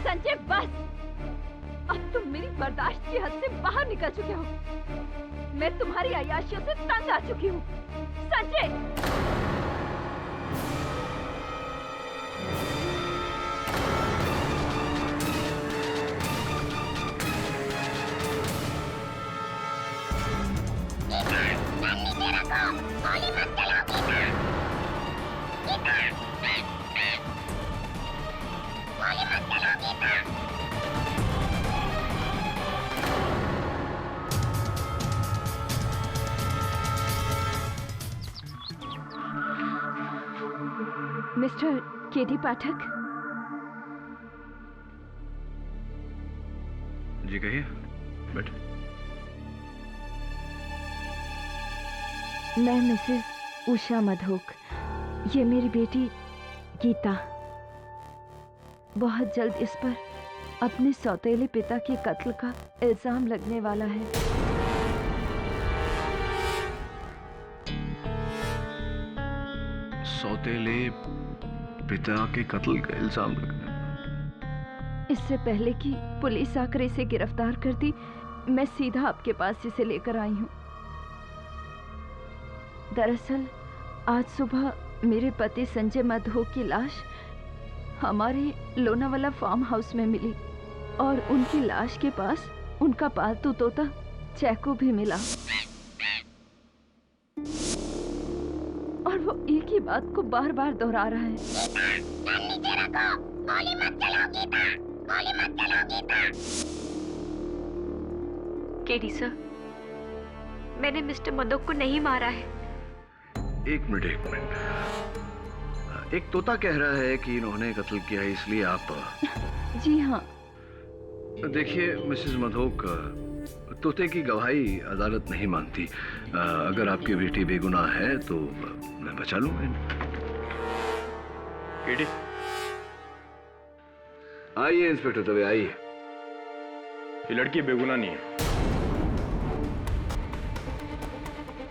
संजय बस, अब तुम मेरी बर्दाश्त की हद से बाहर निकल चुके हो। मैं तुम्हारी अय्याशियों से तंग आ चुकी हूँ। संजय गोली मत चलाओ गीता। गोली मत चलाओ गीता। मिस्टर केडी पाठक। जी कहिए, बैठे। मैं मिसेस उषा मधोक, ये मेरी बेटी गीता। बहुत जल्द इस पर अपने सौतेले पिता के कत्ल का इल्जाम लगने वाला है। सौतेले पिता के कत्ल का इल्जाम लगने? इससे पहले कि पुलिस आकर इसे गिरफ्तार करती, मैं सीधा आपके पास इसे लेकर आई हूँ। दरअसल आज सुबह मेरे पति संजय मधोक की लाश हमारे लोनावाला फार्म हाउस में मिली और उनकी लाश के पास उनका पालतू तोता चैको भी मिला। और वो एक ही बात को बार बार दोहरा रहा है। गोली मत चलाओ गीता, गोली मत चलाओ गीता। केडी सर, मैंने मिस्टर मधोक को नहीं मारा है। एक मिनट। एक तोता कह रहा है कि इन्होंने कत्ल किया है, इसलिए आप? जी हाँ। देखिए मिसेस मधोक, तोते की गवाही अदालत नहीं मानती। अगर आपकी बेटी बेगुनाह है तो मैं बचा लूंगा। केडी, आइए इंस्पेक्टर दवे, आइए। ये लड़की बेगुनाह नहीं है।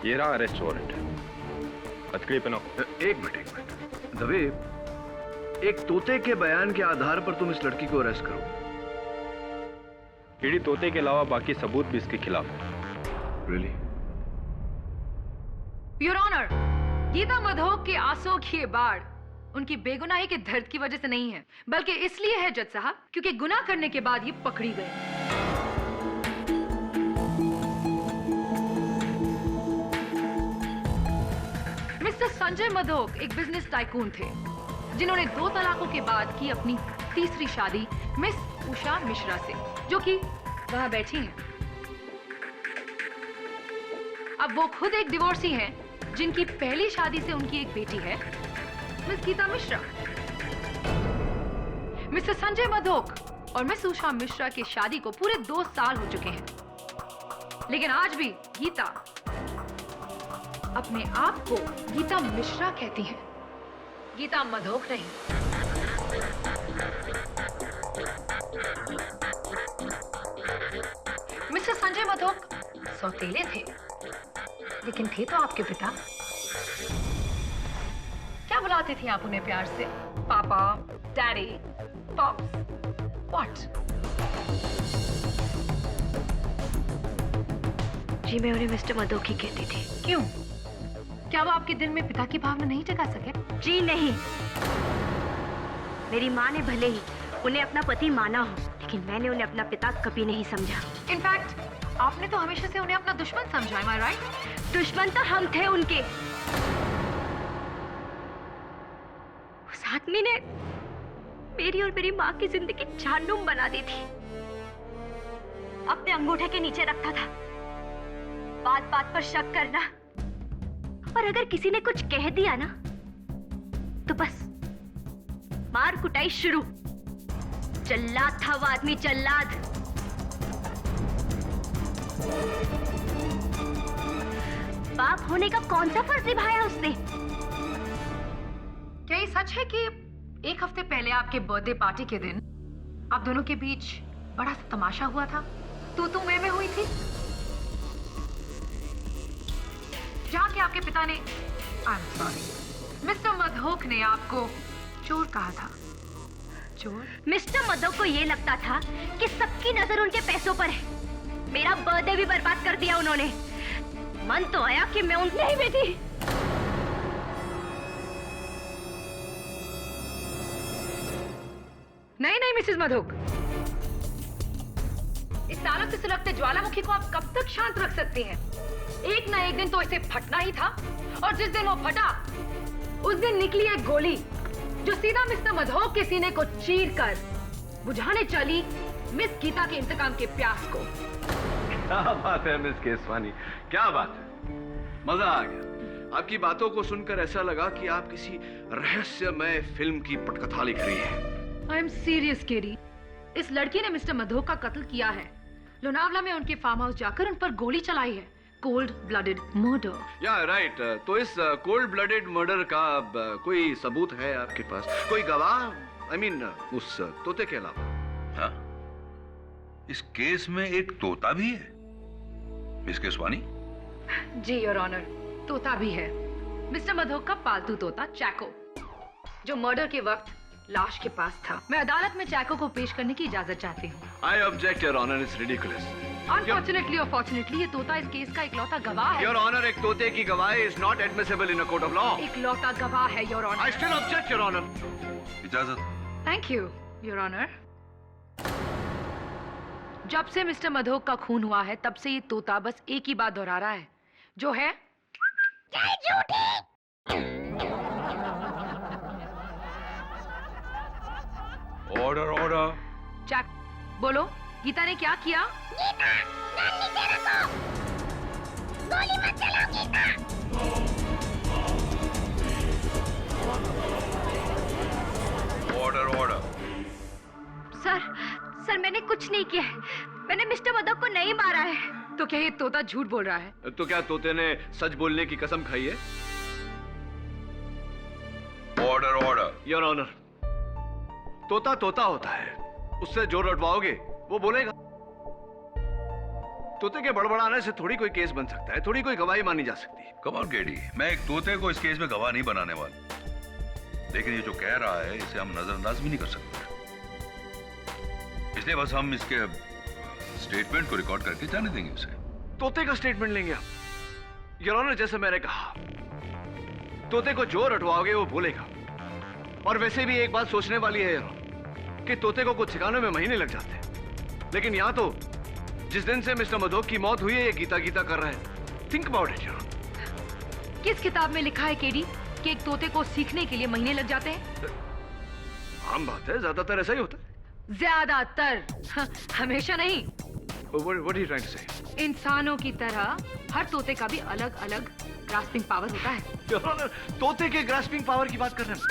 ये रहा अरेस्ट वारंट। हथकड़ी पहनो। एक मिनट दवे, एक तोते के बयान के आधार पर तुम इस लड़की को अरेस्ट करो? केडी, तोते के अलावा बाकी सबूत भी इसके खिलाफ है। Really? Your honour, Geeta Madhok के आंसुओं की ये बाढ़ उनकी बेगुनाही के दर्द की वजह से नहीं है, बल्कि इसलिए है जज साहब क्योंकि गुनाह करने के बाद ये पकड़ी गई। मिस्टर संजय मधोक एक बिजनेस टाइकून थे जिन्होंने 2 तलाकों के बाद की अपनी तीसरी शादी मिस उषा मिश्रा से, जो कि वहां बैठी हैं। अब वो खुद एक डिवोर्सी हैं जिनकी पहली शादी से उनकी एक बेटी है, मिस गीता मिश्रा। मिस्टर संजय मधोक और मिस उषा मिश्रा की शादी को पूरे 2 साल हो चुके हैं, लेकिन आज भी गीता अपने आप को गीता मिश्रा कहती है, गीता मधोक नहीं। मिस्टर संजय मधोक सौतेले थे, लेकिन थे तो आपके पिता। क्या बुलाते थे आप उन्हें प्यार से? पापा, डैडी, पॉप्स, व्हाट? जी मैं उन्हें मिस्टर मधोक ही कहती थी। क्यों? क्या वो आपके दिल में पिता की भावना नहीं जगा सके? जी नहीं, मेरी माँ ने भले ही उन्हें अपना पति माना हो, लेकिन मैंने उन्हें अपना पिता कभी नहीं समझा। इनफैक्ट आपने तो हमेशा से उन्हें अपना दुश्मन समझा, am I right? दुश्मन तो हम थे उनके। उस आदमी ने मेरी और मेरी माँ की जिंदगी जहन्नुम बना दी थी। अपने अंगूठे के नीचे रखता था, बात बात पर शक करना, और अगर किसी ने कुछ कह दिया ना तो बस मार कुटाई शुरू। जल्लाद था वो आदमी, जल्लाद। बाप होने का कौन सा फर्ज निभाया उसने? क्या ये सच है कि 1 हफ्ते पहले आपके बर्थडे पार्टी के दिन आप दोनों के बीच बड़ा सा तमाशा हुआ था? तू मैं हुई थी, जहां के आपके पिता ने, I am sorry, mister Madhok ने आपको चोर कहा था। चोर? मिस्टर मधोक को ये लगता था कि सबकी नजर उनके पैसों पर है। मेरा बर्थडे भी बर्बाद कर दिया उन्होंने। मन तो आया कि मैं उनसे ही बेटी। नहीं नहीं मिसेस मधोक, इस तालों से सुलगते ज्वालामुखी को आप कब तक शांत रख सकती हैं? एक ना एक दिन तो इसे फटना ही था, और जिस दिन वो फटा उस दिन निकली एक गोली जो सीधा मिस्टर मधोक के सीने को चीरकर बुझाने चली मिस गीता के इंतकाम के प्यास को। क्या बात है मिस केसवानी, क्या बात है, मजा आ गया। आपकी बातों को सुनकर ऐसा लगा कि आप किसी रहस्यमय फिल्म की पटकथा लिख रही हैं। आई एम सीरियस केडी, इस लड़की ने मिस्टर मधोक का कत्ल किया है। लोनावला में उनके फार्म हाउस जाकर उन पर गोली चलाई है। Cold blooded murder. या राइट, तो इस कोल्ड ब्लडेड मर्डर का कोई सबूत है आपके पास, कोई गवाह? आई मीन उस तोते के अलावा। हाँ, इस केस में एक तोता भी है मिस केसवानी। जी योर ऑनर, तोता भी है। मिस्टर मधोक का पालतू तोता चैको, जो मर्डर के वक्त लाश के पास था। मैं अदालत में चैको को पेश करने की इजाजत चाहती हूँ। I object your honour, it's ridiculous. Unfortunately और फॉर्चुनेटली ये तोता इस केस का इकलौता गवाह है। योर ऑनर, एक तोते की गवाही is not admissible in a court of law. इकलौता गवाह है your honour. I still object your honour. इजाजत। Thank you your honour. जब से मिस्टर मधोक का खून हुआ है तब से ये तोता बस एक ही बात दोहरा रहा है, जो है ऑर्डर ऑर्डर। चैक, बोलो गीता ने क्या किया? Order order. सर मैंने कुछ नहीं किया है। मैंने मिस्टर मधोक को नहीं मारा है। तो क्या ये तोता झूठ बोल रहा है? तो क्या तोते ने सच बोलने की कसम खाई है? Order order. योर ऑनर, तोता तोता होता है, उससे जो रटवाओगे वो बोलेगा। तोते के बड़बड़ाने से थोड़ी कोई केस बन सकता है, थोड़ी कोई गवाही मानी जा सकती है। कम ऑन केडी, मैं एक तोते को इस केस में गवाह नहीं बनाने वाला, लेकिन ये जो कह रहा है इसे हम नजरअंदाज भी नहीं कर सकते, इसलिए बस हम इसके स्टेटमेंट को रिकॉर्ड करके जाने देंगे उसे। तोते का स्टेटमेंट लेंगे आप? योर ऑनर, जैसे मैंने कहा, तोते को जो रटवाओगे वो बोलेगा। और वैसे भी एक बात सोचने वाली है कि तोते को कुछ सिखाने में महीने लग जाते हैं, लेकिन यहाँ तो जिस दिन से मिस्टर मधोक की मौत हुई है ये गीता गीता कर रहे हैं। Think about it your honour. किस किताब में लिखा है केडी कि एक तोते को सीखने के लिए महीने लग जाते हैं? आम बात है, ज्यादातर ऐसा ही होता है। ज्यादातर, हमेशा नहीं। What are you trying to say? इंसानों की तरह हर तोते का भी अलग अलग ग्रास्पिंग पावर होता है। Your Honor, तोते के ग्रास्पिंग पावर की बात कर रहे हैं।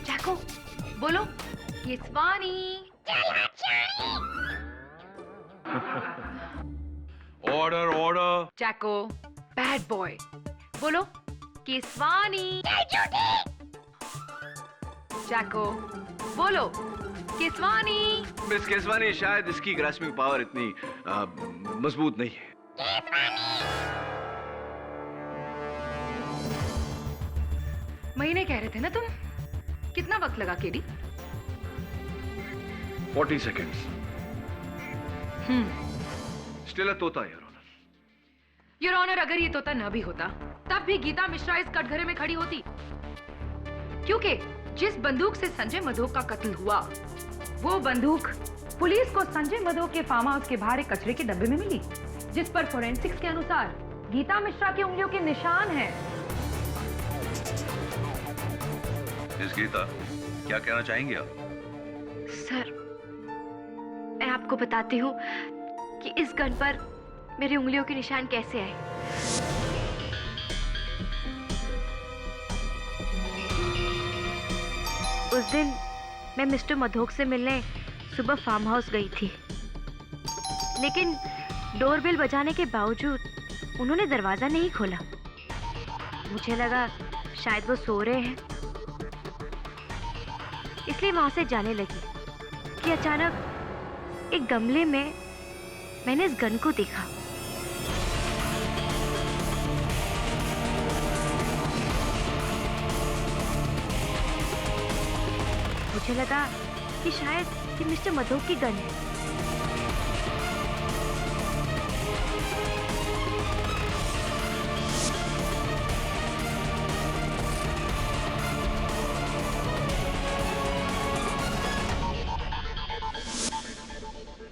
चैको, बोलो Keswani. Order order. Chaco, bad boy, बोलो केसवानी। चैको, बोलो केसवानी। मिस केसवानी, शायद इसकी ग्रास्पिंग पावर इतनी मजबूत नहीं है। महीने कह रहे थे ना तुम? कितना वक्त लगा केडी? 40 seconds. Still a तोता, योर ऑनर। योर ऑनर, अगर ये तोता न भी होता तब भी गीता मिश्रा इस कटघरे में खड़ी होती, क्योंकि जिस बंदूक से संजय मधोक का कत्ल हुआ वो बंदूक पुलिस को संजय मधोक के फार्म हाउस के बाहर एक कचरे के डब्बे में मिली, जिस पर फोरेंसिक्स के अनुसार गीता मिश्रा की उंगलियों के निशान हैं। मिस गीता, क्या कहना चाहेंगे आप? सर, मैं आपको बताती हूँ कि इस गन पर मेरी उंगलियों के निशान कैसे आए। उस दिन मैं मिस्टर मधोक से मिलने सुबह फार्म हाउस गई थी, लेकिन डोरबेल बजाने के बावजूद उन्होंने दरवाजा नहीं खोला। मुझे लगा शायद वो सो रहे हैं, इसलिए वहां से जाने लगी कि अचानक एक गमले में मैंने इस गन को देखा। मुझे लगा कि शायद ये मिस्टर मधोक की गन है।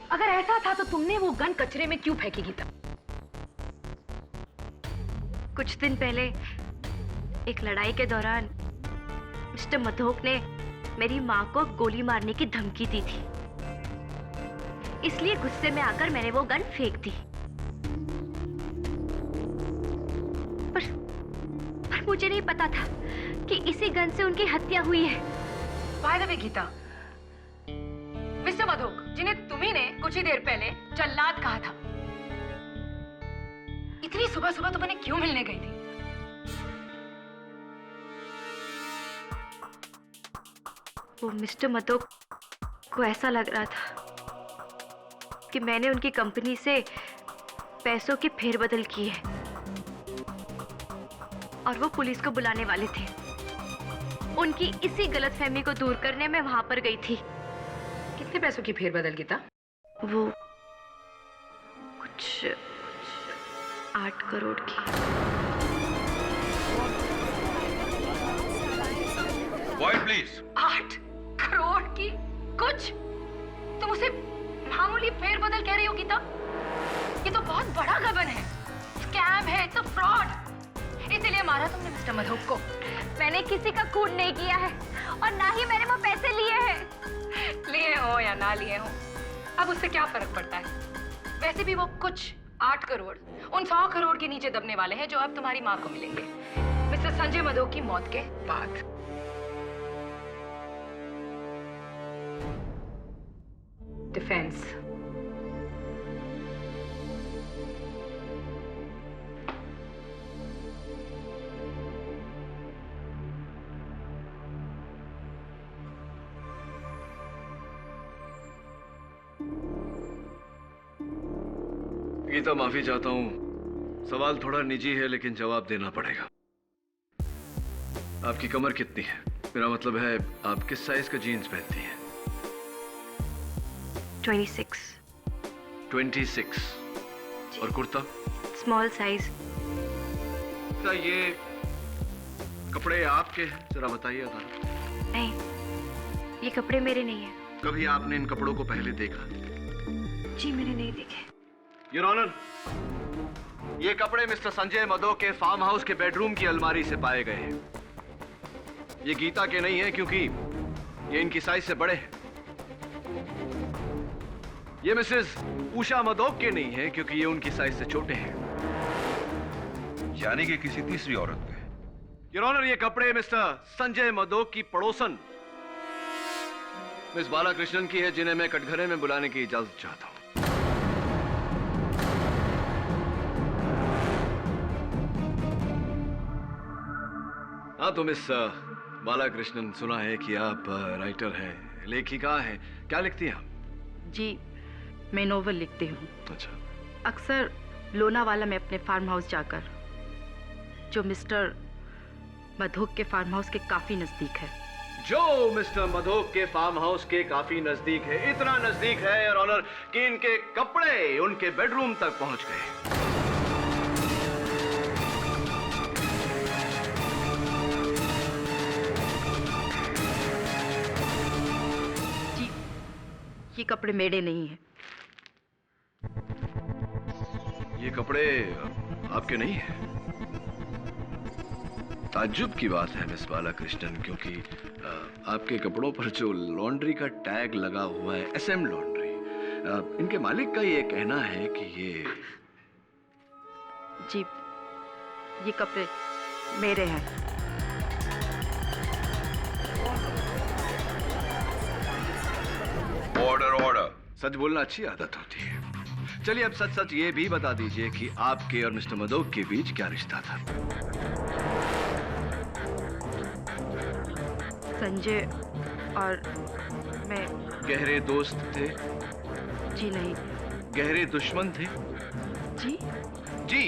अगर ऐसा था तो तुमने वो गन कचरे में क्यों फेंकी गीता? कुछ दिन पहले एक लड़ाई के दौरान मिस्टर मधोक ने मेरी माँ को गोली मारने की धमकी दी थी, इसलिए गुस्से में आकर मैंने वो गन फेंक दी। पर मुझे नहीं पता था कि इसी गन से उनकी हत्या हुई है। By the way Geeta, mister Madhok जिन्हें तुम्ही ने कुछ ही देर पहले जल्लाद कहा था, इतनी सुबह सुबह तुम उन्हें क्यों मिलने गई थी? वो मिस्टर मधोक को ऐसा लग रहा था कि मैंने उनकी कंपनी से पैसों की फेरबदल की है और वो पुलिस को बुलाने वाले थे। उनकी इसी गलतफहमी को दूर करने में वहां पर गई थी। कितने पैसों की फेरबदल गीता? वो कुछ 8 करोड़ की। Quiet, please. 8 करोड़ की? कुछ? तुम उसे मामूली फेरबदल कह रही हो गीता? ये तो बहुत बड़ा गबन है, स्कैम है, इट्स अ फ्रॉड। इसीलिए मारा तुमने मिस्टर मधोक को। मैंने किसी का खून नहीं किया है और ना ही मैंने वो पैसे लिए हैं। लिए हो या ना लिए हो, अब उससे क्या फर्क पड़ता है? वैसे भी वो कुछ 8 करोड़ उन 100 करोड़ के नीचे दबने वाले हैं जो अब तुम्हारी माँ को मिलेंगे मिस्टर संजय मधोक की मौत के बाद। डिफेंस। गीता, माफी चाहता हूं, सवाल थोड़ा निजी है लेकिन जवाब देना पड़ेगा। आपकी कमर कितनी है? मेरा मतलब है आप किस साइज का जीन्स पहनती हैं? 26। 26। और कुर्ता? Small size. क्या ये कपड़े आपके हैं? जरा बताइए था। नहीं, ये कपड़े मेरे नहीं हैं। कभी आपने इन कपड़ों को पहले देखा? जी मैंने नहीं देखे। योर ऑनर, ये कपड़े मिस्टर संजय मधोक के फार्म हाउस के बेडरूम की अलमारी से पाए गए हैं। ये गीता के नहीं है क्योंकि ये इनकी साइज से बड़े हैं। ये मिसेस उषा मधोक के नहीं है क्योंकि ये उनकी साइज से छोटे हैं। यानी कि किसी तीसरी औरत के। योर ऑनर, ये कपड़े मिस्टर संजय मधोक की पड़ोसन मिस बालाकृष्णन की है, जिन्हें मैं कटघरे में बुलाने की इजाजत चाहता हूं। हाँ तो मिस बालाकृष्णन, सुना है कि आप राइटर हैं, लेखिका हैं। क्या लिखती हैं आप? जी, मैं नोवेल लिखती हूँ। अच्छा। अक्सर लोनावाला में अपने फार्म हाउस जाकर, जो मिस्टर मधोक के फार्म हाउस के काफी नजदीक है। जो मिस्टर मधोक के फार्म हाउस के काफी नजदीक है, इतना नजदीक है योर ऑनर कि इनके कपड़े उनके बेडरूम तक पहुंच गए। ये कपड़े मेरे नहीं हैं। ये कपड़े आपके नहीं हैं? ताज्जुब की बात है मिस बालाकृष्णन, क्योंकि आपके कपड़ों पर जो लॉन्ड्री का टैग लगा हुआ है, SM लॉन्ड्री, इनके मालिक का ये कहना है कि ये जी, ये कपड़े मेरे हैं। Order order. सच बोलना अच्छी आदत होती है। चलिए अब सच सच ये भी बता दीजिए कि आपके और मिस्टर मधोक के बीच क्या रिश्ता था? संजय और मैं गहरे दोस्त थे? जी नहीं। गहरे दुश्मन थे? जी जी,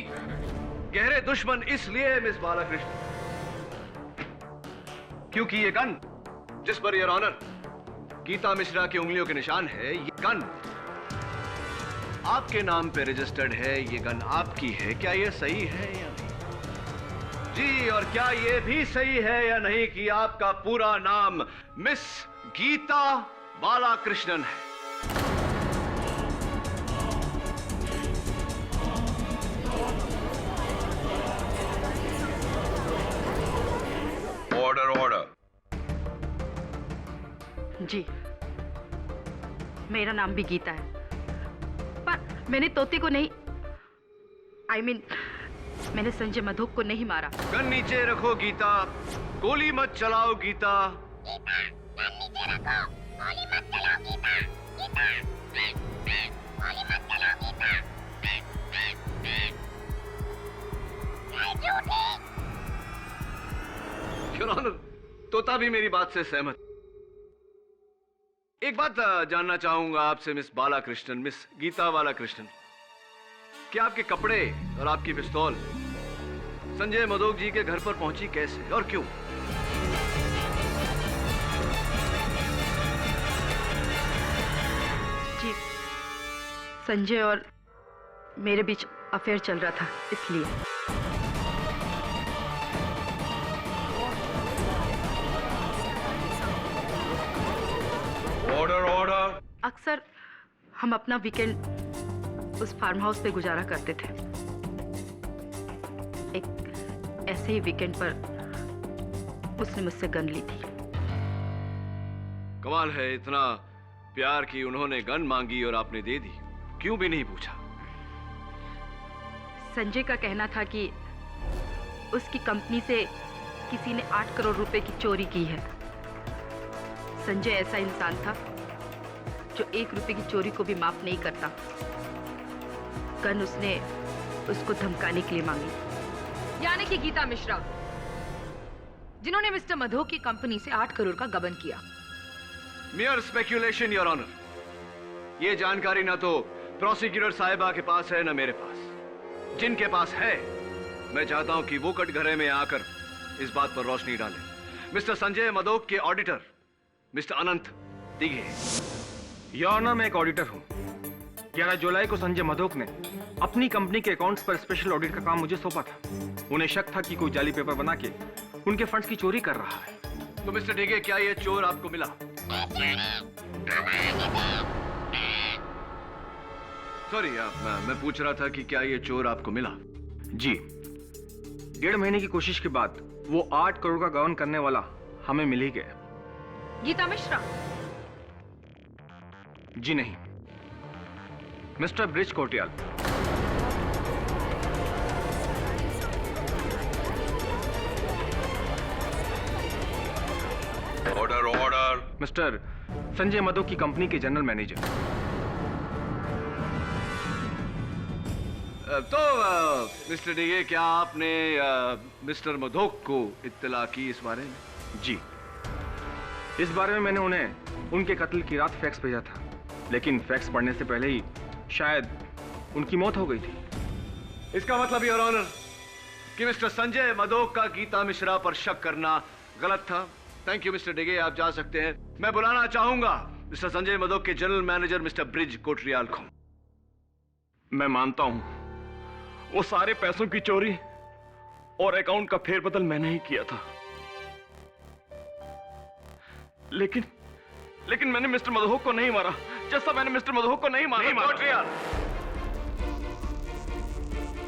गहरे दुश्मन इसलिए मिस बालाकृष्ण क्योंकि ये गन जिस per your honour Gita Mishra की उंगलियों के निशान है। ये गन आपके नाम पे रजिस्टर्ड है, ये गन आपकी है। क्या ये सही है या नहीं? जी, और क्या ये भी सही है या नहीं कि आपका पूरा नाम मिस गीता बालाकृष्णन है? Order order. जी, मेरा नाम भी गीता है, पर मैंने तोते को नहीं, मैंने संजय मधोक को नहीं मारा। गन नीचे रखो गीता, गोली मत चलाओ गीता। Your Honor, तोता भी मेरी बात से सहमत। एक बात जानना चाहूंगा आपसे मिस बालाकृष्णन, मिस गीता बालाकृष्णन, कि आपके कपड़े और आपकी पिस्तौल संजय मधोक जी के घर पर पहुंची कैसे और क्यों? जी, संजय और मेरे बीच अफेयर चल रहा था, इसलिए। Order order. अक्सर हम अपना वीकेंड उस फार्म हाउस पे गुजारा करते थे। एक ऐसे ही वीकेंड पर उसने मुझसे गन ली थी। कमाल है, इतना प्यार की उन्होंने गन मांगी और आपने दे दी, क्यों भी नहीं पूछा? संजय का कहना था कि उसकी कंपनी से किसी ने 8 करोड़ रुपए की चोरी की है। संजय ऐसा इंसान था जो 1 रुपए की चोरी को भी माफ नहीं करता। गन उसने उसको धमकाने के लिए मांगी। यानी कि गीता मिश्रा, जिन्होंने मिस्टर मधोक की कंपनी से 8 करोड़ का गबन किया। Mere speculation your honour. ये जानकारी ना तो प्रोसिक्यूटर साहिबा के पास है ना मेरे पास। जिनके पास है, मैं चाहता हूं कि वो कटघरे में आकर इस बात पर रोशनी डालें। मिस्टर संजय मधोक के auditor mister Anant Dighe. Your honour, मैं एक ऑडिटर हूं। 11 जुलाई को संजय मधोक ने अपनी कंपनी के अकाउंट्स पर स्पेशल ऑडिट का काम मुझे सौंपा था। उन्हें शक था कि कोई जाली पेपर बना के उनके फंड्स की चोरी कर रहा है। तो मिस्टर दिघे, क्या ये चोर आपको मिला? सॉरी, मैं पूछ रहा था कि क्या ये चोर आपको मिला? जी, 1.5 महीने की कोशिश के बाद वो 8 करोड़ का गबन करने वाला हमें मिल ही गया। गीता मिश्रा? जी नहीं, mister bridge Kotiyal. Order order. Mister Sanjay Madhok की कंपनी के जनरल मैनेजर। तो मिस्टर दिघे, क्या आपने मिस्टर मधोक को इत्तला की इस बारे में? जी, इस बारे में मैंने उन्हें उनके कत्ल की रात फैक्स भेजा था, लेकिन फैक्स पढ़ने से पहले ही शायद उनकी मौत हो गई थी। इसका मतलब योर ऑनर कि मिस्टर संजय मधोक का गीता मिश्रा पर शक करना गलत था। थैंक यू मिस्टर दिघे, आप जा सकते हैं। मैं बुलाना चाहूंगा मिस्टर संजय मधोक के general manager mister bridge Kotriyal को। मैं मानता हूं वो सारे पैसों की चोरी और अकाउंट का फेरबदल मैंने ही किया था, लेकिन मैंने मिस्टर मधोक को नहीं मारा, जैसा मैंने मिस्टर मधोक को नहीं मारा। कोटरियाल,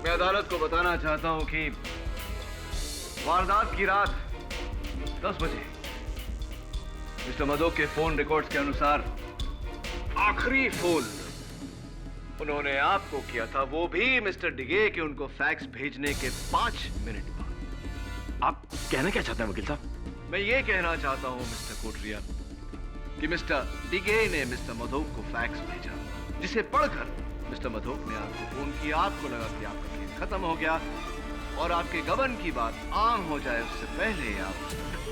मैं अदालत को बताना चाहता हूं कि वारदात की रात 10 बजे मिस्टर मधोक के फोन रिकॉर्ड्स के अनुसार आखिरी फोन उन्होंने आपको किया था, वो भी मिस्टर दिघे के उनको फैक्स भेजने के 5 मिनट बाद। आप कहना क्या चाहते हैं वकील साहब? मैं ये कहना चाहता हूं मिस्टर कोटरियाल कि मिस्टर दिघे ने मिस्टर मधोक को फैक्स भेजा, जिसे पढ़कर मिस्टर मधोक ने आपको फोन किया। आपको लगा कि आपका केस खत्म हो गया और आपके गबन की बात आम हो जाए उससे पहले आप।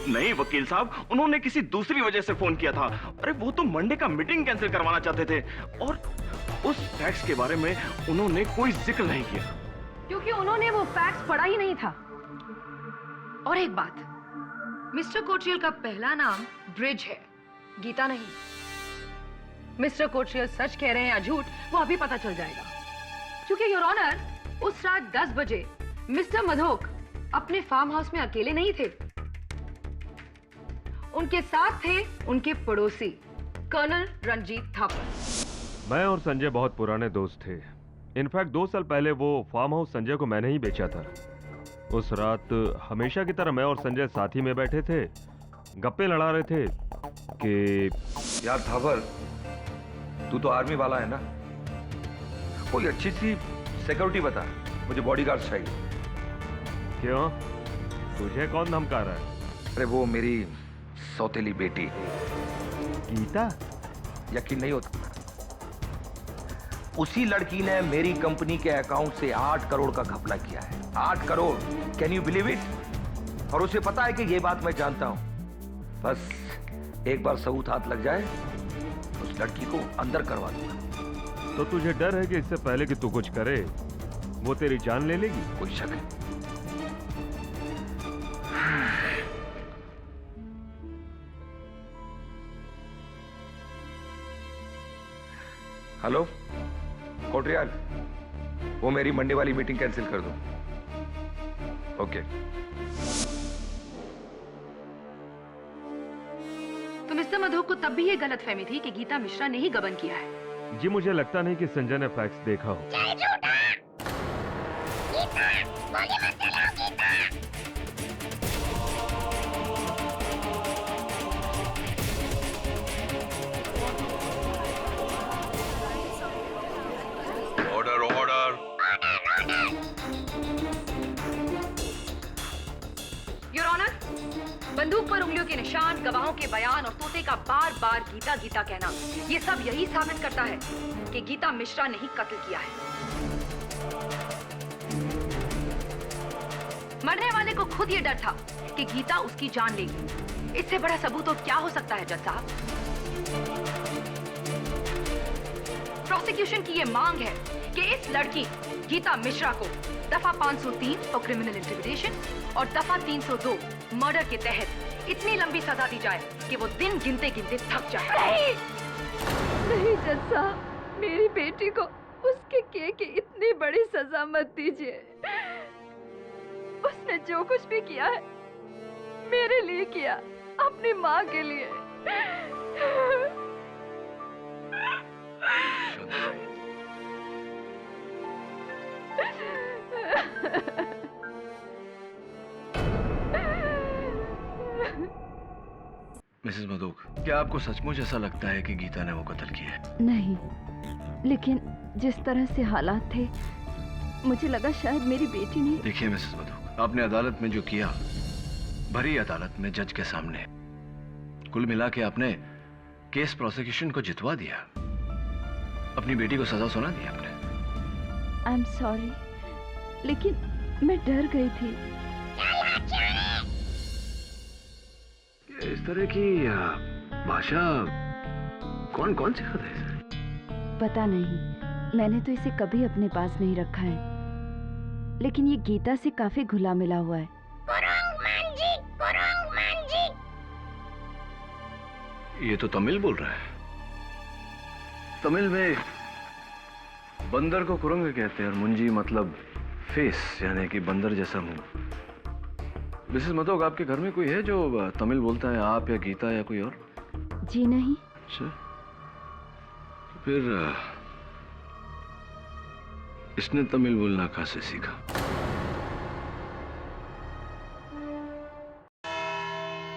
नहीं वकील साहब, उन्होंने किसी दूसरी वजह से फोन किया था। अरे वो तो मंडे का मीटिंग कैंसिल करवाना चाहते थे और उस फैक्स के बारे में उन्होंने कोई जिक्र नहीं किया, क्योंकि उन्होंने वो फैक्स पढ़ा ही नहीं था। और एक बात, मिस्टर कोटरियल का पहला नाम ब्रिज है, गीता नहीं। मिस्टर कोटरियल सच कह रहे हैं या झूठ, वो अभी पता चल जाएगा। क्योंकि योर ऑनर, उस रात 10 बजे मिस्टर मधोक अपने फार्म हाउस में अकेले नहीं थे। उनके साथ थे उनके पड़ोसी कर्नल रंजीत थापर। मैं और संजय बहुत पुराने दोस्त थे। इनफैक्ट 2 साल पहले वो फार्म हाउस संजय को मैंने ही बेचा था। उस रात हमेशा की तरह मैं और संजय साथ ही में बैठे थे, गप्पे लड़ा रहे थे कि यार थावर, तू तो आर्मी वाला है ना, कोई अच्छी सी सिक्योरिटी बता, मुझे बॉडीगार्ड चाहिए। क्यों, तुझे कौन धमका रहा है? अरे वो मेरी सौतेली बेटी गीता। यकीन नहीं होता, उसी लड़की ने मेरी कंपनी के अकाउंट से 8 करोड़ का घपला किया है। 8 crore, can you believe it? और उसे पता है कि ये बात मैं जानता हूं। बस एक बार सबूत हाथ लग जाए, उस लड़की को अंदर करवा दूंगा। तो तुझे डर है कि इससे पहले कि तू कुछ करे वो तेरी जान ले लेगी? कोई शक है? हेलो कोटरियाल, वो मेरी मंडे वाली मीटिंग कैंसिल कर दो। ओके। तो मिस्टर मधोक को तब भी ये गलतफहमी थी कि गीता मिश्रा ने ही गबन किया है। जी मुझे लगता नहीं कि संजय ने फैक्स देखा हो। Order order. योर ऑनर, बंदूक पर उंगलियों के निशान, गवाहों के बयान और तोते का बार बार गीता गीता कहना, ये सब यही साबित करता है कि गीता मिश्रा ने ही कत्ल किया है। मरने वाले को खुद ये डर था कि गीता उसकी जान लेगी। इससे बड़ा सबूत और क्या हो सकता है जज साहब? प्रोसिक्यूशन की ये मांग है कि इस लड़की गीता मिश्रा को दफा 503 फॉर क्रिमिनल इंटिमिडेशन और दफा 302 मर्डर के तहत इतनी लंबी सजा दी जाए कि वो दिन गिनते गिनते थक जाए। नहीं जज साहब, मेरी बेटी को उसके किए की इतनी बड़ी सजा मत दीजिए। उसने जो कुछ भी किया है मेरे लिए किया, अपनी माँ के लिए। मिसेस मधोक, क्या आपको सचमुच ऐसा लगता है कि गीता ने वो कत्ल किया है? नहीं, लेकिन जिस तरह से हालात थे मुझे लगा शायद मेरी बेटी ने। देखिए मिसेस मधोक, आपने अदालत में जो किया, भरी अदालत में जज के सामने, कुल मिला के आपने केस प्रोसिक्यूशन को जितवा दिया, अपनी बेटी को सजा सुना दी आपने। आई एम सॉरी, लेकिन मैं डर गई थी। इस तरह की भाषा कौन कौन सिखाता है? पता नहीं, मैंने तो इसे कभी अपने पास नहीं रखा है, लेकिन ये गीता से काफी घुला मिला हुआ है। ये तो तमिल बोल रहा है। तमिल में बंदर को कुरंग कहते हैं और मुंजी मतलब फेस, यानी कि बंदर जैसा मुंह। मिसेस मधोक, आपके घर में कोई है जो तमिल बोलता है? आप या गीता या कोई और? जी नहीं। अच्छा, तो फिर इसने तमिल बोलना कहाँ से सीखा?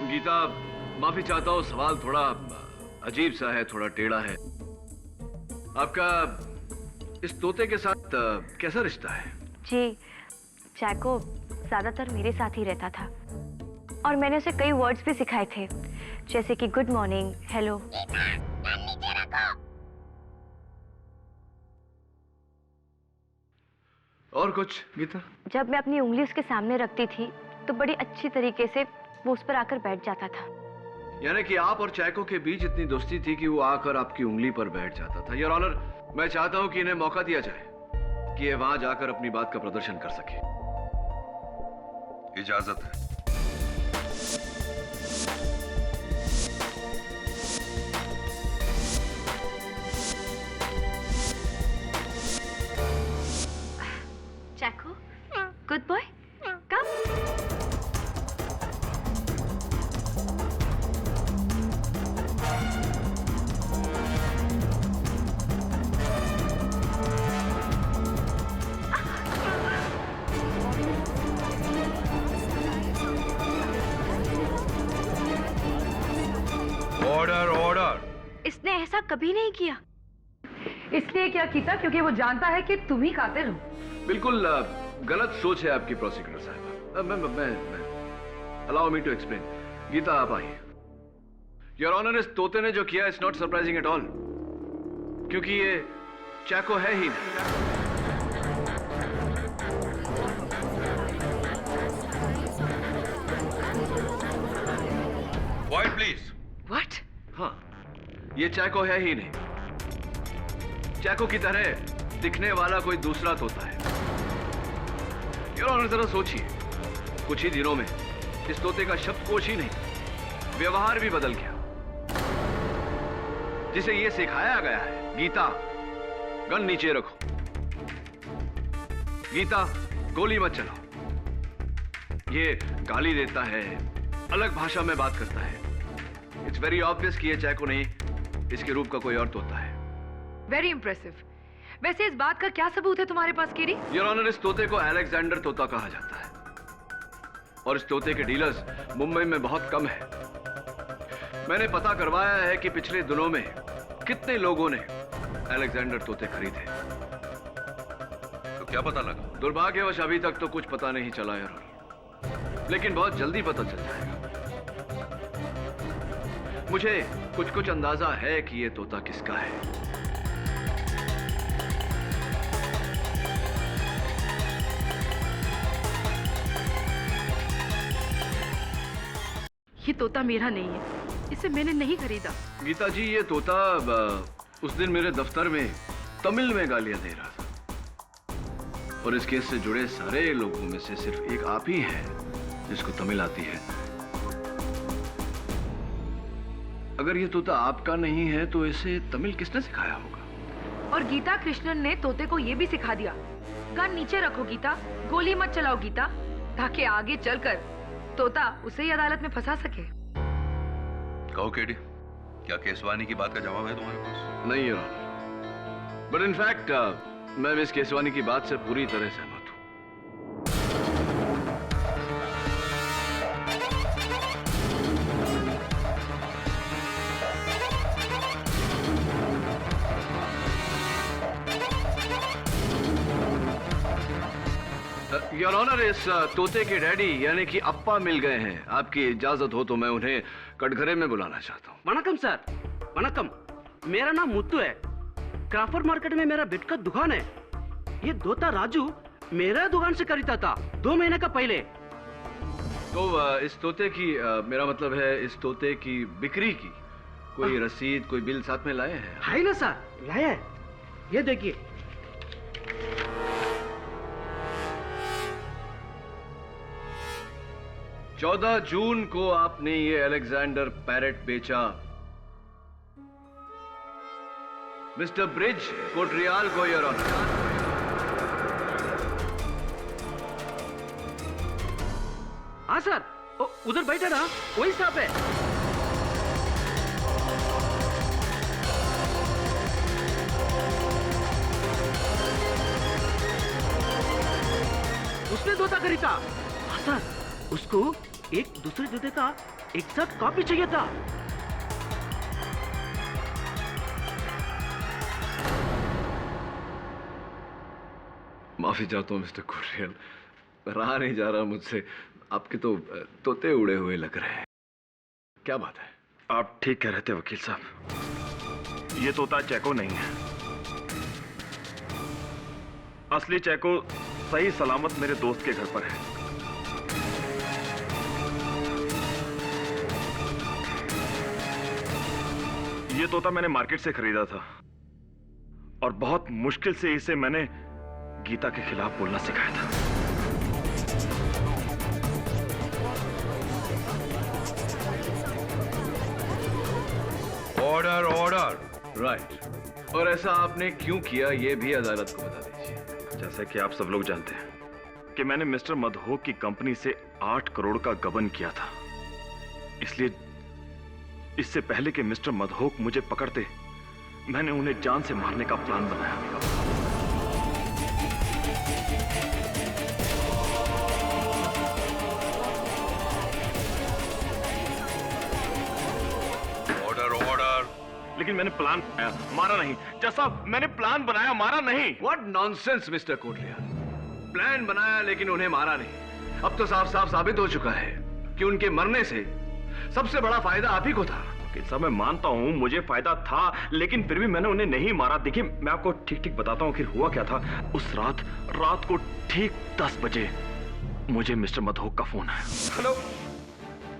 गीता, माफी चाहता हूँ, सवाल थोड़ा अजीब सा है, थोड़ा टेढ़ा है। आपका इस तोते के साथ कैसा रिश्ता है? जी, जैको ज्यादातर मेरे साथ ही रहता था और मैंने उसे कई वर्ड्स भी सिखाए थे, जैसे कि गुड मॉर्निंग, हेलो। और कुछ गीता? जब मैं अपनी उंगली उसके सामने रखती थी तो बड़ी अच्छी तरीके से वो उस पर आकर बैठ जाता था। यानी कि आप और चैको के बीच इतनी दोस्ती थी कि वो आकर आपकी उंगली पर बैठ जाता था। योर ऑनर, मैं चाहता हूं कि इन्हें मौका दिया जाए कि ये वहां जाकर अपनी बात का प्रदर्शन कर सके। इजाजत है। कभी नहीं किया। इसलिए क्या गीता? क्योंकि वो जानता है कि तुम ही कातिल हो। बिल्कुल गलत सोच है आपकी प्रोसिक्यूटर साहब। मैं allow me to explain. Geeta आप आइए। योर ऑनर, इस तोते ने जो किया it's not surprising at all, क्योंकि ये चैको है ही नहीं। Quiet, please. What? हाँ, ये चैको है ही नहीं। चैको की तरह दिखने वाला कोई दूसरा तोता है। योर ऑनर, जरा सोचिए, कुछ ही दिनों में इस तोते का शब्दकोश ही नहीं, व्यवहार भी बदल गया। जिसे ये सिखाया गया है, गीता गन नीचे रखो, गीता गोली मत चलाओ, ये गाली देता है, अलग भाषा में बात करता है। इट्स वेरी ऑब्वियस कि ये चैको नहीं, इसके रूप का कोई और तोता है। Very impressive. वैसे इस बात का क्या सबूत है तुम्हारे पास, केरी? योर ऑनर, इस तोते को अलेक्जेंडर तोता कहा जाता है और इस तोते के डीलर्स मुंबई में बहुत कम है। मैंने पता करवाया है कि पिछले दिनों में कितने लोगों ने अलेक्जेंडर तोते खरीदे। तो क्या पता लगा? दुर्भाग्यवश अभी तक तो कुछ पता नहीं चला योर ऑनर, लेकिन बहुत जल्दी पता चल जाएगा। मुझे कुछ अंदाजा है कि ये तोता किसका है। ये तोता मेरा नहीं है, इसे मैंने नहीं खरीदा। गीता जी, ये तोता उस दिन मेरे दफ्तर में तमिल में गालियां दे रहा था और इस केस से जुड़े सारे लोगों में से सिर्फ एक आप ही हैं जिसको तमिल आती है। अगर ये तोता आपका नहीं है तो इसे तमिल किसने सिखाया होगा? और गीता कृष्णन ने तोते को ये भी सिखा दिया, गन नीचे रखो गीता, गोली मत चलाओ गीता, ताकि आगे चलकर तोता उसे ही अदालत में फंसा सके। कहो केडी, क्या केसवानी की बात का जवाब है तुम्हारे पास? नहीं है, बट इनफैक्ट मैं मिस केसवानी की बात से पूरी तरह सहमत हूं। योर ऑनर, इस तोते के डैडी यानी कि अप्पा मिल गए हैं। आपकी इजाजत हो तो मैं उन्हें कटघरे में बुलाना चाहता हूँ। वणकम सर, वणकम। मेरा नाम मुत्तू है। क्राफर्ड मार्केट में मेरा बेट का दुकान है। ये तोता राजू मेरा दुकान से खरीदा था 2 महीने का पहले। तो इस तोते की मेरा मतलब है इस तोते की बिक्री की कोई रसीद, कोई बिल साथ में लाए हैं? है ना सर, लाया है। ये देखिए। चौदह जून को आपने ये अलेक्जेंडर पैरेट बेचा मिस्टर ब्रिज कोटरियाल को, योर ऑनर। हाँ सर, उधर बैठा ना, वही साहब है। उसने तोता खरीदा। हाँ सर, उसको एक दूसरे तोते का एग्जैक्ट कॉपी चाहिए था। माफी चाहता हूं मिस्टर कोटरियाल, रहा नहीं जा रहा मुझसे। आपके तो तोते उड़े हुए लग रहे हैं। क्या बात है? आप ठीक कह रहे थे वकील साहब, ये तोता चैको नहीं है। असली चैको सही सलामत मेरे दोस्त के घर पर है। ये तोता मैंने मार्केट से खरीदा था और बहुत मुश्किल से इसे मैंने गीता के खिलाफ बोलना सिखाया था। Order, order. राइट। और ऐसा आपने क्यों किया ये भी अदालत को बता दीजिए। जैसा कि आप सब लोग जानते हैं कि मैंने मिस्टर मधोक की कंपनी से 8 करोड़ का गबन किया था, इसलिए इससे पहले कि मिस्टर मधोक मुझे पकड़ते, मैंने उन्हें जान से मारने का प्लान बनाया। Order, order. लेकिन मैंने प्लान बनाया, मारा नहीं। जज साहब, मैंने प्लान बनाया, मारा नहीं। What nonsense, mister Kotriyal. Plan बनाया लेकिन उन्हें मारा नहीं। अब तो साफ साफ साबित हो चुका है कि उनके मरने से सबसे बड़ा फायदा आप ही को था। साहब, मैं मानता हूँ मुझे फायदा था, लेकिन फिर भी मैंने उन्हें नहीं मारा। देखिए, मैं आपको ठीक ठीक बताता हूँ कि हुआ क्या था। उस रात को ठीक 10 बजे मुझे मिस्टर मधोक का फोन आया। हेलो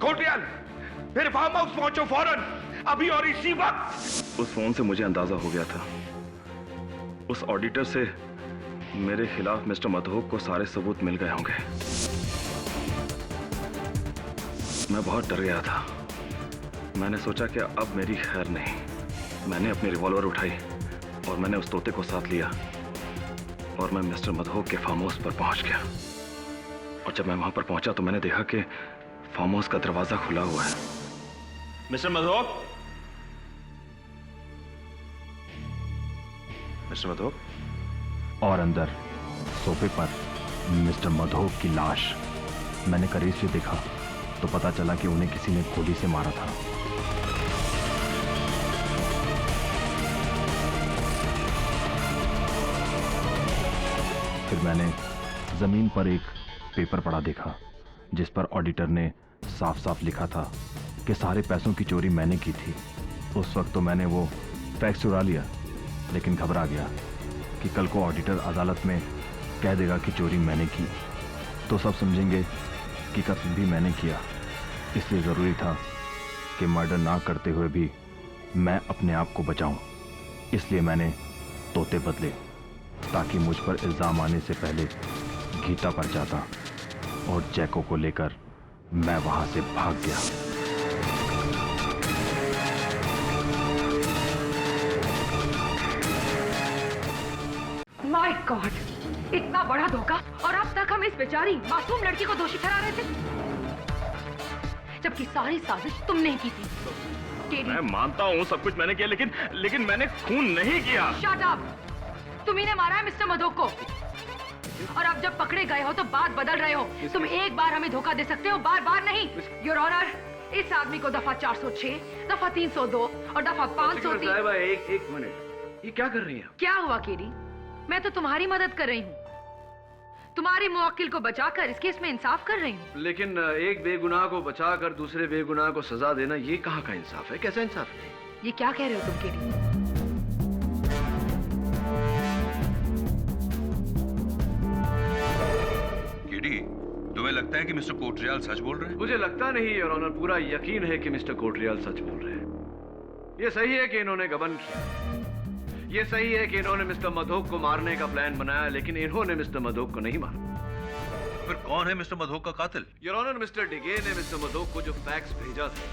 कोटरियाल, मेरे फार्म हाउस पहुंचो फौरन, अभी और इसी वक्त। उस फोन से मुझे अंदाजा हो गया था, उस ऑडिटर से मेरे खिलाफ मिस्टर मधोक को सारे सबूत मिल गए होंगे। मैं बहुत डर गया था। मैंने सोचा कि अब मेरी खैर नहीं। मैंने अपनी रिवॉल्वर उठाई और मैंने उस तोते को साथ लिया और मैं मिस्टर मधोक के फार्म हाउस पर पहुंच गया। और जब मैं वहां पर पहुंचा तो मैंने देखा कि फार्म हाउस का दरवाजा खुला हुआ है। Mister Madhok, mister Madhok. और अंदर सोफे पर मिस्टर मधोक की लाश। मैंने करीब से देखा तो पता चला कि उन्हें किसी ने गोली से मारा था। फिर मैंने जमीन पर एक पेपर पड़ा देखा जिस पर ऑडिटर ने साफ साफ लिखा था कि सारे पैसों की चोरी मैंने की थी। उस वक्त तो मैंने वो फैक्स चुरा लिया, लेकिन घबरा गया कि कल को ऑडिटर अदालत में कह देगा कि चोरी मैंने की तो सब समझेंगे कि कत्ल भी मैंने किया। इसलिए ज़रूरी था कि मर्डर ना करते हुए भी मैं अपने आप को बचाऊं। इसलिए मैंने तोते बदले ताकि मुझ पर इल्ज़ाम आने से पहले गीता पर जाता और जैको को लेकर मैं वहां से भाग गया। माय गॉड, इतना बड़ा धोखा, और अब तक हम इस बेचारी मासूम लड़की को दोषी ठहरा रहे थे, जबकि सारी साजिश तुमने ही की थी। मैं मानता हूँ सब कुछ मैंने किया, लेकिन मैंने खून नहीं किया। Shut up! तुम्ही ने मारा है मिस्टर मधोक को, और अब जब पकड़े गए हो तो बात बदल रहे हो। तुम एक बार हमें धोखा दे सकते हो, बार बार नहीं। योर ऑनर, इस आदमी को दफा 406, दफा 302 और दफा 503। एक मिनट, ये क्या कर रही हैं? क्या हुआ केडी? मैं तो तुम्हारी मदद कर रही हूँ, तुम्हारे मुवक्किल को बचाकर इस केस में इंसाफ कर रही हूँ। लेकिन एक बेगुनाह को बचाकर दूसरे बेगुनाह को सजा देना, ये कहाँ का इंसाफ है? कैसा इंसाफ है? ये क्या कह रहे हो तुम केडी? केडी, तुम्हें लगता है कि मिस्टर कोटरियाल सच बोल रहे हैं? मुझे लगता नहीं योर ऑनर, पूरा यकीन है कि मिस्टर कोटरियाल सच बोल रहे हैं। ये सही है कि इन्होंने गबन किया, ये सही है कि इन्होंने मिस्टर मधोक को मारने का प्लान बनाया, लेकिन इन्होंने मिस्टर मधोक को नहीं मारा। फिर कौन है मिस्टर मधोक का कातिल? योर ऑनर, मिस्टर डिगे ने मिस्टर मधोक को जो फैक्स भेजा था,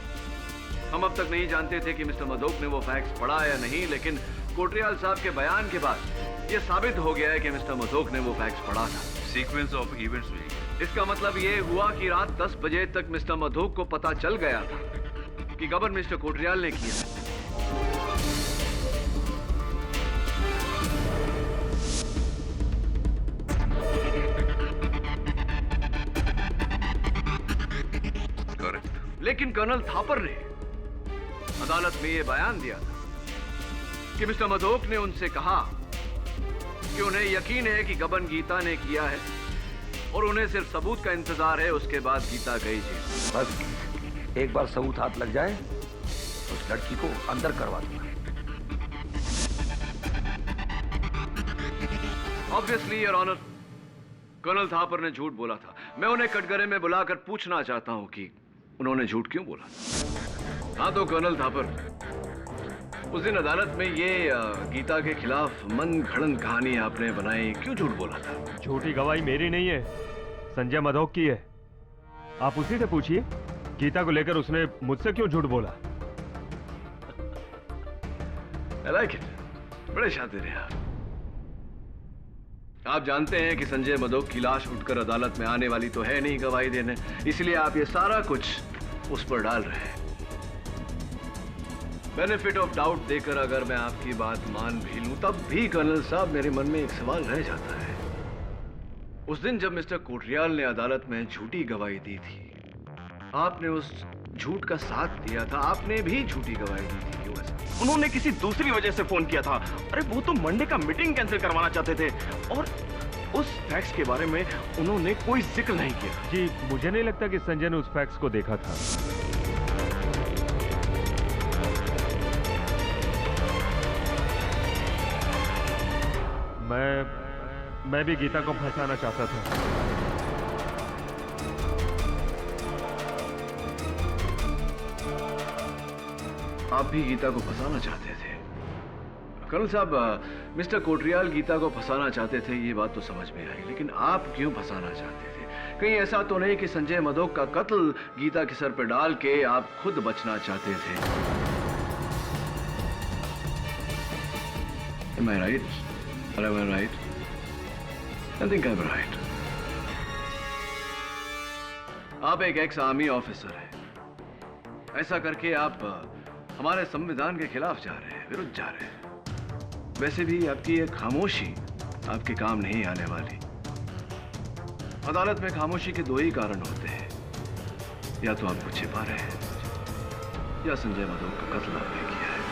हम अब तक नहीं जानते थे कि मिस्टर मधोक ने वो फैक्स पढ़ा या नहीं, लेकिन कोटरियाल साहब के बयान के बाद ये साबित हो गया है कि मिस्टर मधोक ने वो फैक्स पढ़ा था। सीक्वेंस ऑफ इवेंट्स में इसका मतलब ये हुआ कि रात 10 बजे तक मिस्टर मधोक को पता चल गया था कि गबन मिस्टर कोटरियाल ने किया। लेकिन कर्नल थापर ने अदालत में यह बयान दिया था कि मिस्टर मधोक ने उनसे कहा कि उन्हें यकीन है कि गबन गीता ने किया है और उन्हें सिर्फ सबूत का इंतजार है, उसके बाद गीता गई जेल। बस एक बार सबूत हाथ लग जाए तो उस लड़की को अंदर करवा दूंगा। Obviously your honour, colonel Thapar ने झूठ बोला था। मैं उन्हें कटघरे में बुलाकर पूछना चाहता हूं कि उन्होंने झूठ क्यों बोला। हाँ तो कर्नल थापर, उस दिन अदालत में ये गीता के खिलाफ मन घड़न कहानी आपने बनाई, क्यों झूठ बोला था? झूठी गवाही मेरी नहीं है, संजय मधोक की है। आप उसी से पूछिए गीता को लेकर उसने मुझसे क्यों झूठ बोला। I like it. बड़े शातिर हैं आप। आप जानते हैं कि संजय मधोक की लाश उठकर अदालत में आने वाली तो है नहीं गवाही देने, इसलिए आप ये सारा कुछ उस पर डाल रहे हैं। बेनिफिट ऑफ डाउट देकर अगर मैं आपकी बात मान भी लूं, तब भी कर्नल साहब मेरे मन में एक सवाल रह जाता है। उस दिन जब मिस्टर कोटरियाल ने अदालत में झूठी गवाही दी थी, आपने उस झूठ का साथ दिया था, आपने भी झूठी गवाही दी थी, क्यों ऐसा? उन्होंने किसी दूसरी वजह से फोन किया था। अरे वो तो मंडे का मीटिंग कैंसिल करवाना चाहते थे और उस फैक्स के बारे में उन्होंने कोई जिक्र नहीं किया। जी मुझे नहीं लगता कि संजय ने उस फैक्स को देखा था। मैं भी गीता को फंसाना चाहता था। आप भी गीता को फंसाना चाहते थे। कर्नल साहब, मिस्टर कोटरियाल गीता को फंसाना चाहते थे, ये बात तो समझ में आई, लेकिन आप क्यों फंसाना चाहते थे? कहीं ऐसा तो नहीं कि संजय मधोक का कत्ल गीता के सर पर डाल के आप खुद बचना चाहते थे? Am I right? Or am I right? I think I'm right. आप एक एक्स आर्मी ऑफिसर हैं। ऐसा करके आप हमारे संविधान के खिलाफ जा रहे हैं, विरुद्ध जा रहे हैं। वैसे भी आपकी ये खामोशी आपके काम नहीं आने वाली। अदालत में खामोशी के दो ही कारण होते हैं, या तो आपको छिपा रहे हैं या संजय मधोक का कत्ल आपने किया है।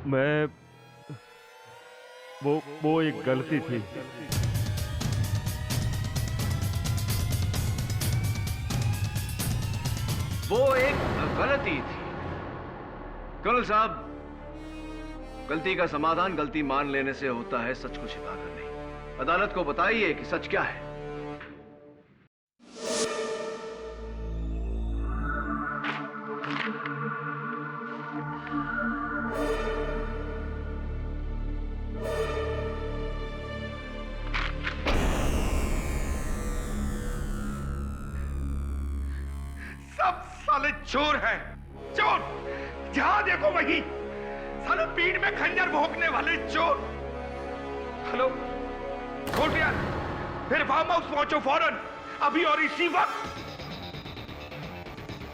मैं वो एक गलती थी। वो एक गलती थी। कर्नल साहब, गलती का समाधान गलती मान लेने से होता है, सच को छिपाकर नहीं। अदालत को बताइए कि सच क्या है। चोर है, चोर। जहां देखो वही साले पीठ में खंजर भोंकने वाले चोर। हेलो कोटरियाल, फिर फार्म हाउस पहुंचो फौरन, अभी और इसी वक्त।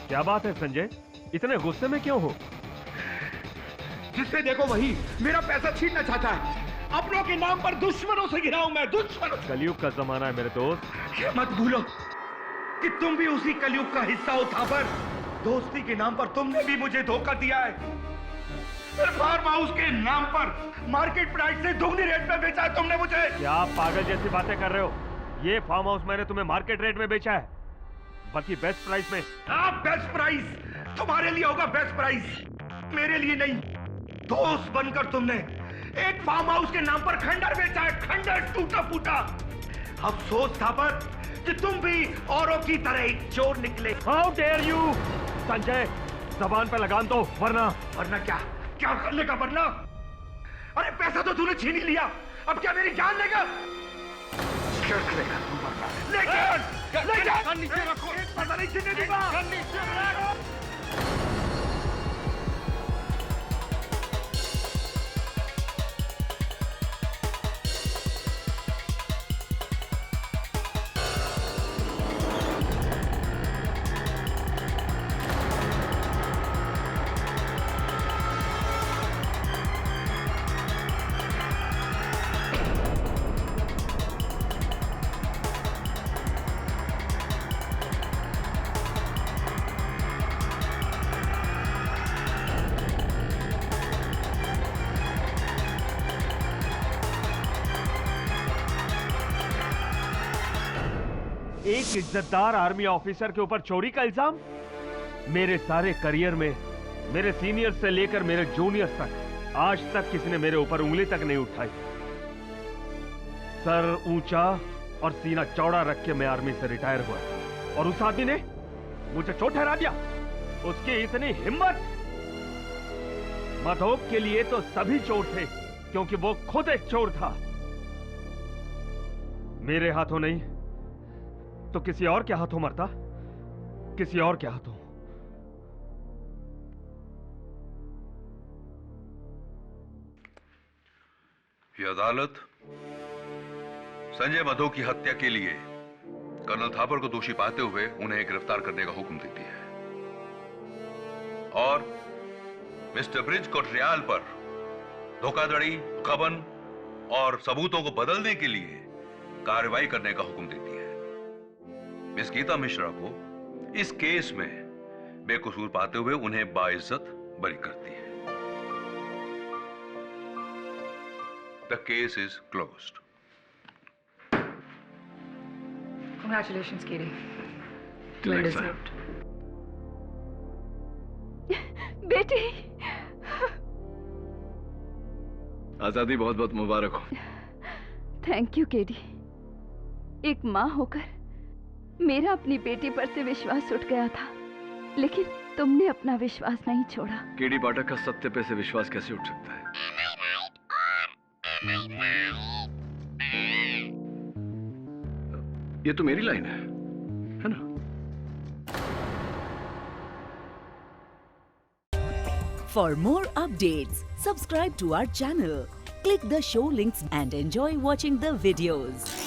क्या बात है संजय, इतने गुस्से में क्यों हो? जिससे देखो वही मेरा पैसा छीनना चाहता है। अपनों के नाम पर दुश्मनों से घिरा हूं मैं, दुश्मनों। कलयुग का जमाना है मेरे दोस्त। ये मत भूलो कि तुम भी उसी कलयुग का हिस्सा हो। था पर दोस्ती के नाम पर तुमने भी मुझे धोखा दिया है। फिर फार्म हाउस के नाम पर मार्केट प्राइस से दोगुनी रेट में बेचा है तुमने मुझे। क्या आप पागल जैसी बातें कर रहे हो? ये फार्म हाउस मैंने तुम्हें मार्केट रेट में बेचा है, बल्कि बेस्ट प्राइस में। बेस्ट प्राइस तुम्हारे लिए होगा, बेस्ट प्राइस मेरे लिए नहीं। दोस्त बनकर तुमने एक फार्म हाउस के नाम पर खंडर बेचा है, खंडर टूटा फूटा। अफसोस था पर कि तुम भी औरों की तरह एक चोर निकले। हाउ डेयर यू संजय, जबान पे लगाम दो, वरना क्या क्या करने का वरना? अरे पैसा तो तूने छीन ही लिया, अब क्या मेरी जान लेगा? क्या करेगा तू वरना? लेकिन नीचे रखो, पता नहीं छीनने दूंगा। एक इज्जतदार आर्मी ऑफिसर के ऊपर चोरी का इल्जाम? मेरे सारे करियर में मेरे सीनियर से लेकर मेरे जूनियर तक आज तक किसी ने मेरे ऊपर उंगली तक नहीं उठाई। सर ऊंचा और सीना चौड़ा रख के मैं आर्मी से रिटायर हुआ और उस आदमी ने मुझे चोट ठहरा दिया। उसकी इतनी हिम्मत! मधोक के लिए तो सभी चोर थे, क्योंकि वो खुद एक चोर था। मेरे हाथों नहीं तो किसी और के हाथों मरता, किसी और के हाथों। यह अदालत संजय मधोक की हत्या के लिए कर्नल थापर को दोषी पाते हुए उन्हें गिरफ्तार करने का हुक्म देती है और मिस्टर ब्रिज कोटरियाल पर धोखाधड़ी, गबन और सबूतों को बदलने के लिए कार्रवाई करने का हुक्म देती है। मिस गीता मिश्रा को इस केस में बेकसूर पाते हुए उन्हें बाइज्जत बरी करती है। The case is closed. Congratulations, Katie. Till Well next time. deserved. बेटी, आजादी बहुत बहुत मुबारक हो। Thank you KD. एक माँ होकर मेरा अपनी बेटी पर से विश्वास उठ गया था, लेकिन तुमने अपना विश्वास नहीं छोड़ा। केडी पाठक का सत्य पे से विश्वास कैसे उठ सकता है? ये तो मेरी लाइन है ना? For more updates, subscribe to our channel, click the show links and enjoy watching the videos.